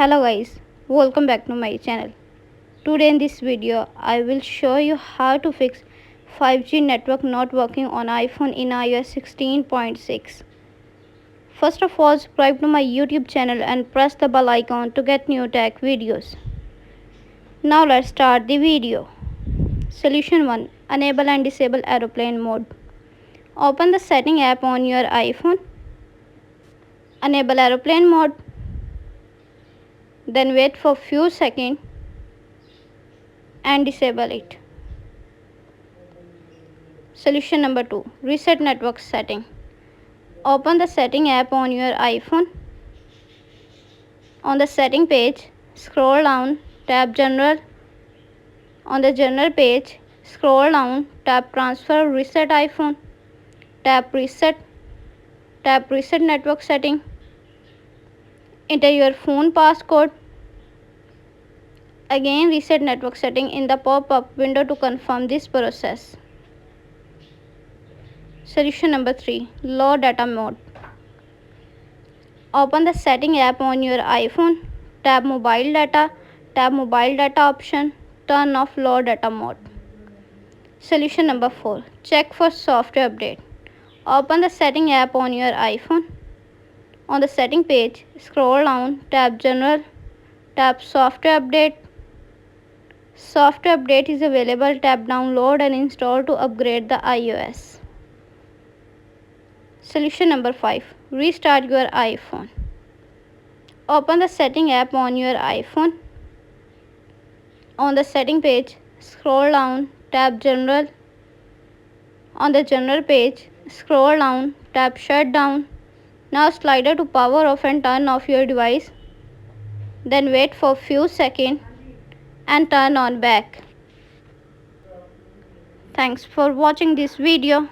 Hello guys, welcome back to my channel. Today in this video I will show you how to fix 5G network not working on iPhone in iOS 16.6. First of all, subscribe to my YouTube channel and press the bell icon to get new tech videos. Now let's start the video. Solution 1. Enable and disable aeroplane mode. Open the setting app on your iPhone. Enable aeroplane mode. Then wait for few seconds and disable it. Solution number 2. Reset network setting. Open the setting app on your iPhone. On the setting page, scroll down, tap General. On the General page, scroll down, tap Transfer Reset iPhone. Tap Reset network setting. Enter your phone passcode. Again reset network setting in the pop-up window to confirm this process. Solution number 3. Low data mode. Open the setting app on your iPhone. Tap mobile data. Tap mobile data option. Turn off low data mode. Solution number 4. Check for software update. Open the setting app on your iPhone. On the setting page, scroll down, tap General, tap Software Update. Software update is available. Tap Download and install to upgrade the iOS. Solution number 5. Restart your iPhone. Open the setting app on your iPhone. On the setting page, scroll down, tap General. On the General page, scroll down, tap Shutdown. Now slider to power off and turn off your device. Then wait for few seconds and turn on back. Thanks for watching this video.